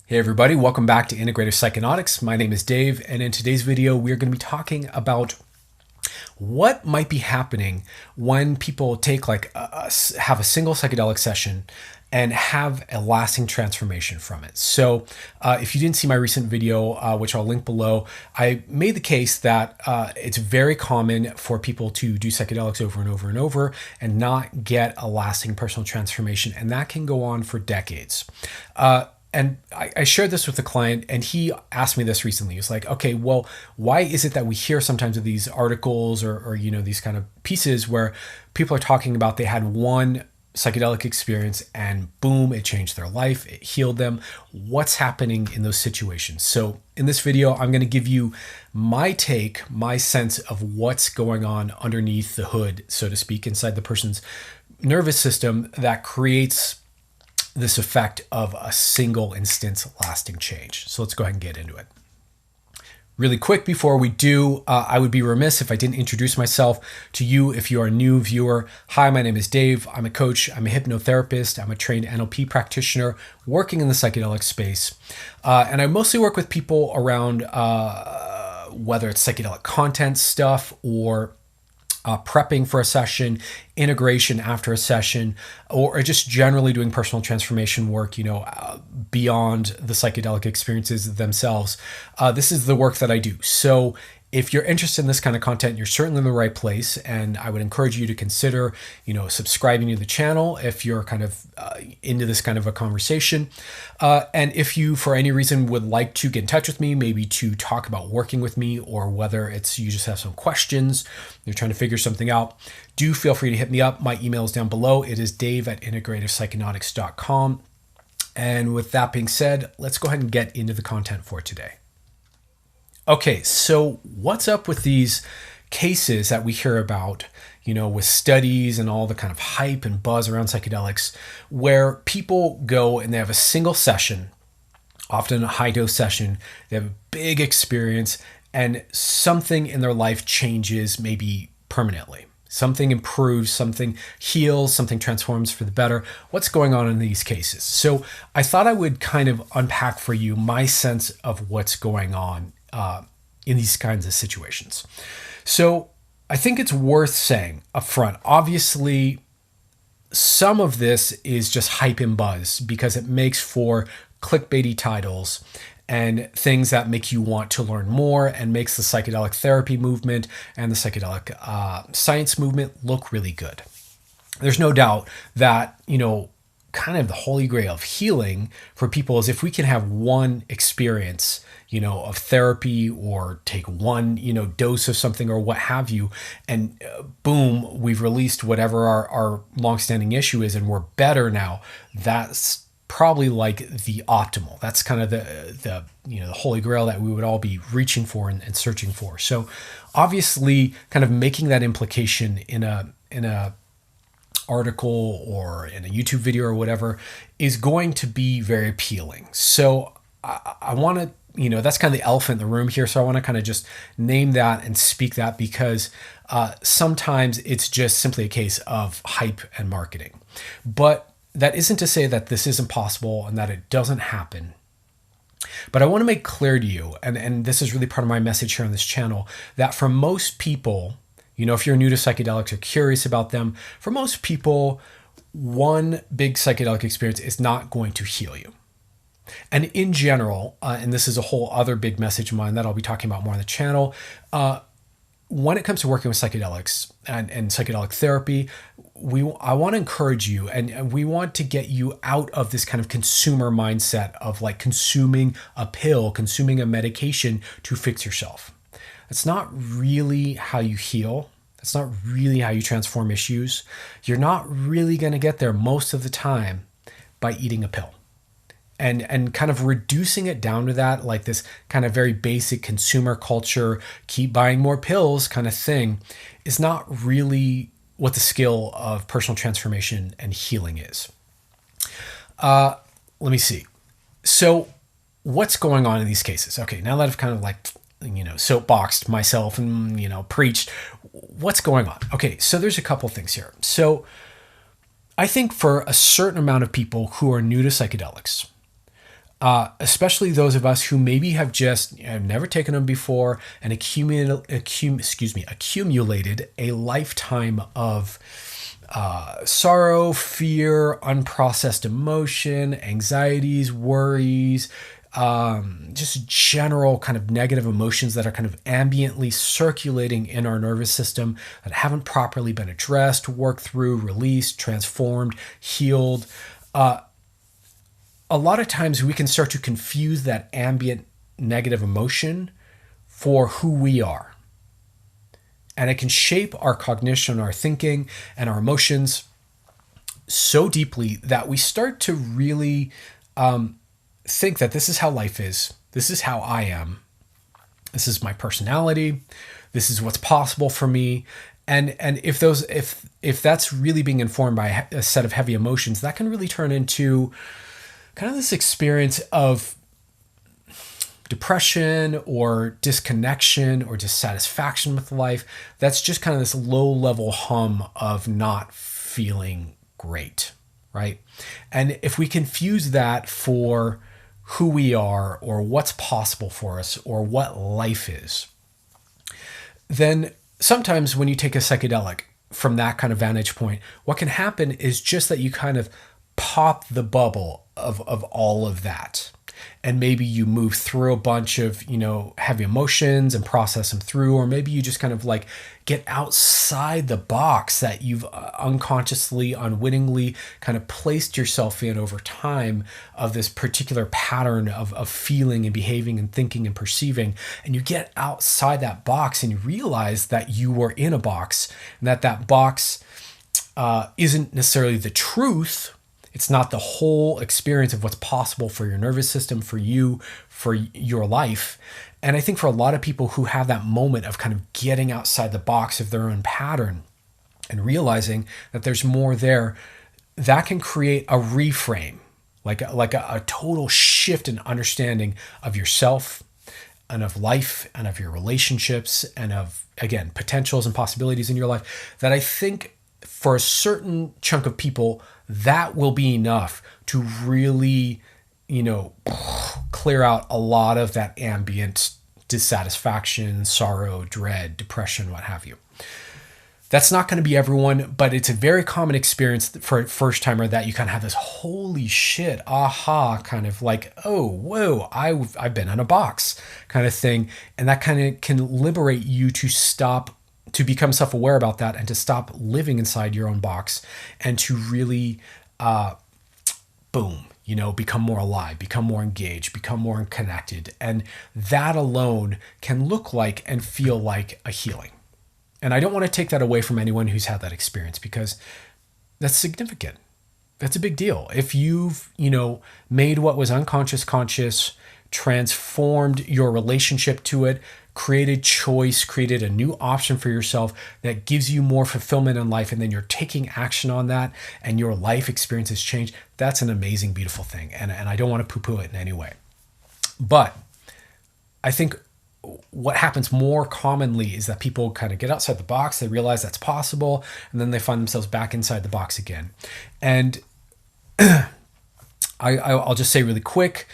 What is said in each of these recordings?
Hey everybody, welcome back to Integrative Psychonautics. My name is Dave, and in today's video, we're going to be talking about what might be happening when people take have a single psychedelic session and have a lasting transformation from it. So if you didn't see my recent video, which I'll link below, I made the case that it's very common for people to do psychedelics over and over and over and not get a lasting personal transformation, and that can go on for decades. And I shared this with a client, and he asked me this recently. He was like, okay, well, why is it that we hear sometimes of these articles or these kind of pieces where people are talking about they had one psychedelic experience and boom, it changed their life, it healed them. What's happening in those situations? So in this video, I'm going to give you my take, my sense of what's going on underneath the hood, so to speak, inside the person's nervous system that creates this effect of a single instance lasting change. So let's go ahead and get into it. Really quick before we do, I would be remiss if I didn't introduce myself to you if you are a new viewer. Hi, my name is Dave. I'm a coach. I'm a hypnotherapist. I'm a trained NLP practitioner working in the psychedelic space. And I mostly work with people around whether it's psychedelic content stuff or prepping for a session, integration after a session, or just generally doing personal transformation work, beyond the psychedelic experiences themselves. This is the work that I do. So if you're interested in this kind of content, you're certainly in the right place. And I would encourage you to consider, subscribing to the channel if you're kind of into this kind of a conversation. And if you, for any reason, would like to get in touch with me, maybe to talk about working with me, or whether it's you just have some questions, you're trying to figure something out, do feel free to hit me up. My email is down below. It is dave@integrativepsychonautics.com. And with that being said, let's go ahead and get into the content for today. Okay, so what's up with these cases that we hear about, with studies and all the kind of hype and buzz around psychedelics, where people go and they have a single session, often a high dose session, they have a big experience, and something in their life changes, maybe permanently. Something improves, something heals, something transforms for the better. What's going on in these cases? So I thought I would kind of unpack for you my sense of what's going on in these kinds of situations. So I think it's worth saying up front, obviously, some of this is just hype and buzz because it makes for clickbaity titles and things that make you want to learn more and makes the psychedelic therapy movement and the psychedelic science movement look really good. There's no doubt that, kind of the holy grail of healing for people is if we can have one experience, of therapy, or take one, dose of something or what have you, and boom, we've released whatever our longstanding issue is and we're better now. That's probably like the optimal. That's kind of the holy grail that we would all be reaching for and searching for. So obviously kind of making that implication in a article or in a YouTube video or whatever is going to be very appealing. So I want to, that's kind of the elephant in the room here. So I want to kind of just name that and speak that because sometimes it's just simply a case of hype and marketing. But that isn't to say that this isn't possible and that it doesn't happen. But I want to make clear to you, and this is really part of my message here on this channel, that for most people, if you're new to psychedelics or curious about them, for most people, one big psychedelic experience is not going to heal you. And in general, and this is a whole other big message of mine that I'll be talking about more on the channel, when it comes to working with psychedelics and psychedelic therapy, I want to encourage you and we want to get you out of this kind of consumer mindset of like consuming a pill, consuming a medication to fix yourself. That's not really how you heal. That's not really how you transform issues. You're not really going to get there most of the time by eating a pill. And kind of reducing it down to that, like this kind of very basic consumer culture, keep buying more pills kind of thing, is not really what the skill of personal transformation and healing is. Let me see. So what's going on in these cases? Okay, now that I've kind of soapboxed myself and, preached, what's going on? Okay, so there's a couple things here. So I think for a certain amount of people who are new to psychedelics, especially those of us who maybe have never taken them before and accumulated a lifetime of sorrow, fear, unprocessed emotion, anxieties, worries, just general kind of negative emotions that are kind of ambiently circulating in our nervous system that haven't properly been addressed, worked through, released, transformed, healed. A lot of times we can start to confuse that ambient negative emotion for who we are. And it can shape our cognition, our thinking, and our emotions so deeply that we start to really think that this is how life is. This is how I am. This is my personality. This is what's possible for me. And if that's really being informed by a set of heavy emotions, that can really turn into kind of this experience of depression or disconnection or dissatisfaction with life. That's just kind of this low level hum of not feeling great, right? And if we confuse that for who we are or what's possible for us or what life is, then sometimes when you take a psychedelic from that kind of vantage point, what can happen is just that you kind of pop the bubble of all of that. And maybe you move through a bunch of, heavy emotions and process them through, or maybe you just kind of like get outside the box that you've unconsciously, unwittingly kind of placed yourself in over time of this particular pattern of feeling and behaving and thinking and perceiving. And you get outside that box and you realize that you were in a box and that box isn't necessarily the truth. It's not the whole experience of what's possible for your nervous system, for you, for your life. And I think for a lot of people who have that moment of kind of getting outside the box of their own pattern and realizing that there's more there, that can create a reframe, like a total shift in understanding of yourself and of life and of your relationships and of, again, potentials and possibilities in your life, that I think for a certain chunk of people, that will be enough to really, clear out a lot of that ambient dissatisfaction, sorrow, dread, depression, what have you. That's not going to be everyone, but it's a very common experience for a first timer that you kind of have this holy shit, aha, kind of like, oh, whoa, I've been in a box kind of thing. And that kind of can liberate you to become self-aware about that and to stop living inside your own box and to really, become more alive, become more engaged, become more connected. And that alone can look like and feel like a healing. And I don't want to take that away from anyone who's had that experience because that's significant. That's a big deal. If you've, made what was unconscious conscious, transformed your relationship to it, created choice, created a new option for yourself that gives you more fulfillment in life, and then you're taking action on that and your life experience has changed, that's an amazing, beautiful thing. And I don't want to poo-poo it in any way. But I think what happens more commonly is that people kind of get outside the box, they realize that's possible, and then they find themselves back inside the box again. And I'll just say really quick,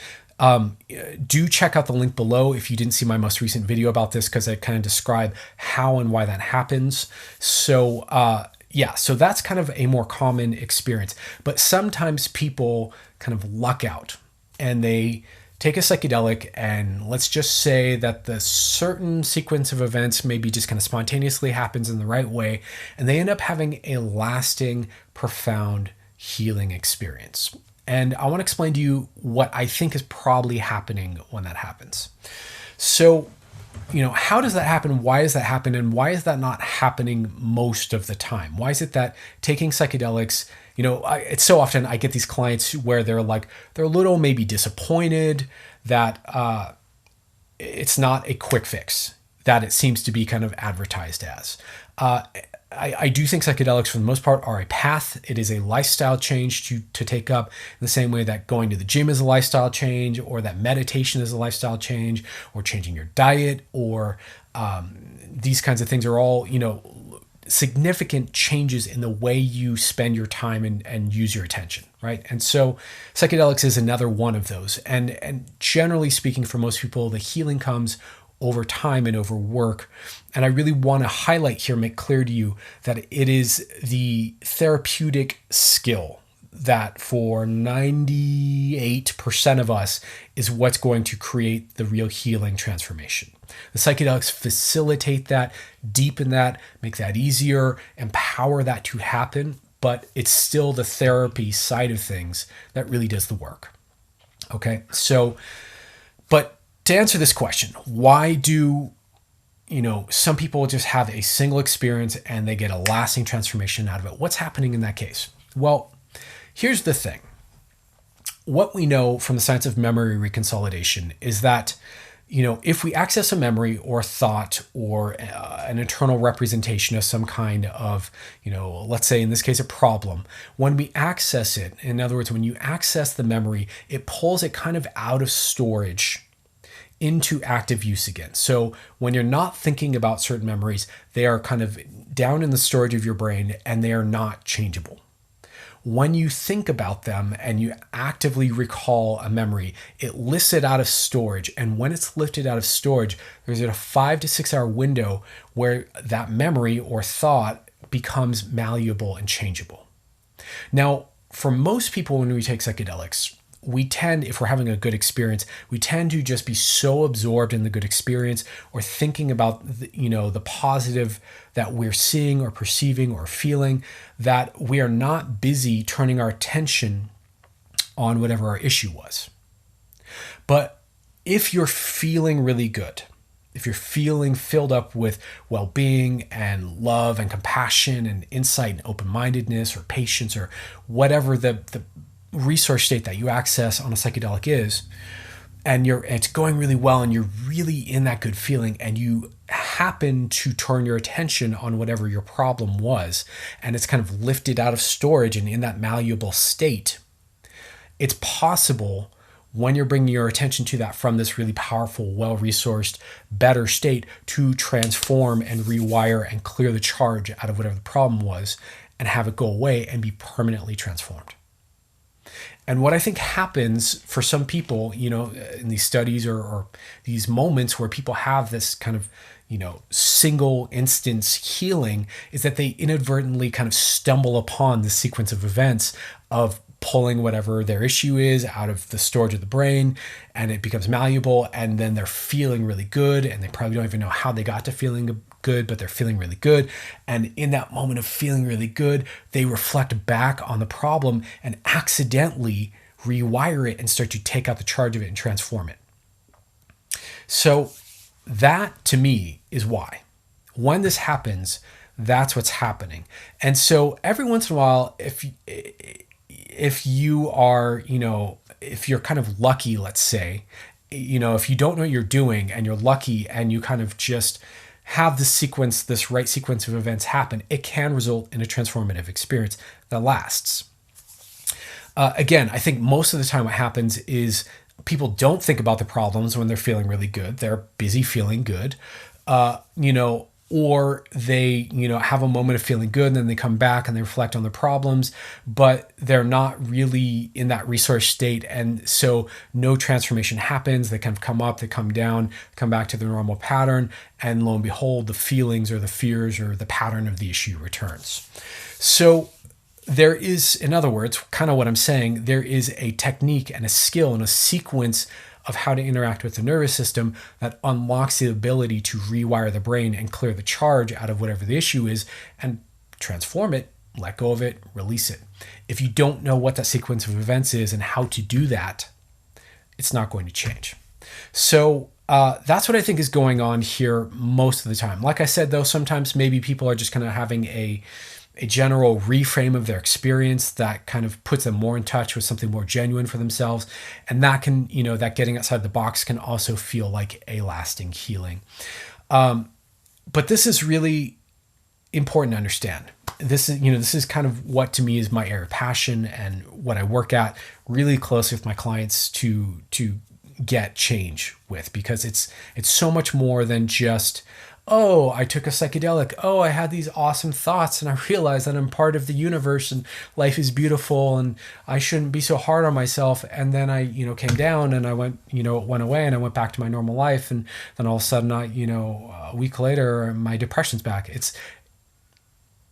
do check out the link below if you didn't see my most recent video about this, because I kind of describe how and why that happens. So so that's kind of a more common experience. But sometimes people kind of luck out and they take a psychedelic, and let's just say that the certain sequence of events maybe just kind of spontaneously happens in the right way, and they end up having a lasting, profound healing experience. And I want to explain to you what I think is probably happening when that happens. So, how does that happen? Why does that happen? And why is that not happening most of the time? Why is it that taking psychedelics, it's so often I get these clients where they're a little maybe disappointed that it's not a quick fix that it seems to be kind of advertised as. I do think psychedelics, for the most part, are a path. It is a lifestyle change to take up, in the same way that going to the gym is a lifestyle change, or that meditation is a lifestyle change, or changing your diet, or these kinds of things are all, significant changes in the way you spend your time and use your attention, right? And so psychedelics is another one of those. And generally speaking, for most people, the healing comes over time and over work. And I really want to highlight here, make clear to you that it is the therapeutic skill that for 98% of us is what's going to create the real healing transformation. The psychedelics facilitate that, deepen that, make that easier, empower that to happen, but it's still the therapy side of things that really does the work. Okay, so, but to answer this question, why do some people just have a single experience and they get a lasting transformation out of it? What's happening in that case? Well, here's the thing. What we know from the science of memory reconsolidation is that, if we access a memory or thought or an internal representation of some kind of, let's say in this case, a problem, when we access it, in other words, when you access the memory, it pulls it kind of out of storage into active use again. So when you're not thinking about certain memories, they are kind of down in the storage of your brain and they are not changeable. When you think about them and you actively recall a memory, it lifts it out of storage. And when it's lifted out of storage, there's a 5 to 6 hour window where that memory or thought becomes malleable and changeable. Now, for most people, when we take psychedelics, we tend, if we're having a good experience, we tend to just be so absorbed in the good experience or thinking about the positive that we're seeing or perceiving or feeling, that we are not busy turning our attention on whatever our issue was. But if you're feeling really good, if you're feeling filled up with well-being and love and compassion and insight and open-mindedness or patience or whatever the resource state that you access on a psychedelic is, and it's going really well and you're really in that good feeling and you happen to turn your attention on whatever your problem was and it's kind of lifted out of storage and in that malleable state, it's possible when you're bringing your attention to that from this really powerful, well-resourced, better state to transform and rewire and clear the charge out of whatever the problem was and have it go away and be permanently transformed. And what I think happens for some people, in these studies or these moments where people have this kind of, single instance healing, is that they inadvertently kind of stumble upon the sequence of events of pulling whatever their issue is out of the storage of the brain and it becomes malleable and then they're feeling really good and they probably don't even know how they got to feeling good, but they're feeling really good. And in that moment of feeling really good, they reflect back on the problem and accidentally rewire it and start to take out the charge of it and transform it. So that to me is why. When this happens, that's what's happening. And so every once in a while, if you are, if you're kind of lucky, let's say, if you don't know what you're doing and you're lucky and you kind of just have this right sequence of events happen, it can result in a transformative experience that lasts. Again, I think most of the time what happens is people don't think about the problems when they're feeling really good. They're busy feeling good, or they, have a moment of feeling good and then they come back and they reflect on the problems, but they're not really in that resource state. And so no transformation happens. They kind of come up, they come down, come back to the normal pattern. And lo and behold, the feelings or the fears or the pattern of the issue returns. So there is, in other words, kind of what I'm saying, there is a technique and a skill and a sequence of how to interact with the nervous system that unlocks the ability to rewire the brain and clear the charge out of whatever the issue is and transform it, let go of it, release it. If you don't know what that sequence of events is and how to do that, it's not going to change. So that's what I think is going on here most of the time. Like I said, though, sometimes maybe people are just kind of having a general reframe of their experience that kind of puts them more in touch with something more genuine for themselves. And that can, that getting outside the box can also feel like a lasting healing. But this is really important to understand. This is kind of what to me is my area of passion and what I work at really closely with my clients to get change with, because it's so much more than just oh, I took a psychedelic. Oh, I had these awesome thoughts and I realized that I'm part of the universe and life is beautiful and I shouldn't be so hard on myself. And then I, came down and I went, it went away and I went back to my normal life. And then all of a sudden a week later, my depression's back.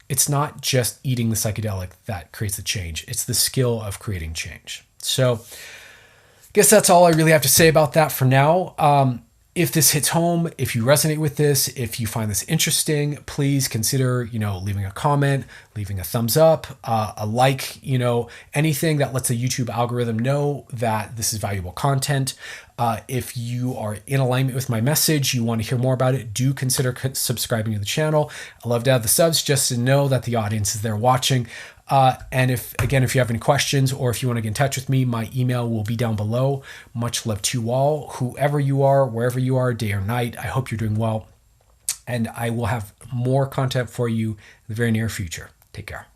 It's not just eating the psychedelic that creates the change. It's the skill of creating change. So I guess that's all I really have to say about that for now. If this hits home, if you resonate with this, if you find this interesting, please consider, leaving a comment, leaving a thumbs up, a like, anything that lets the YouTube algorithm know that this is valuable content. If you are in alignment with my message, you want to hear more about it, do consider subscribing to the channel. I love to have the subs just to know that the audience is there watching. And if you have any questions or if you want to get in touch with me, my email will be down below. Much love to you all, whoever you are, wherever you are, day or night. I hope you're doing well. And I will have more content for you in the very near future. Take care.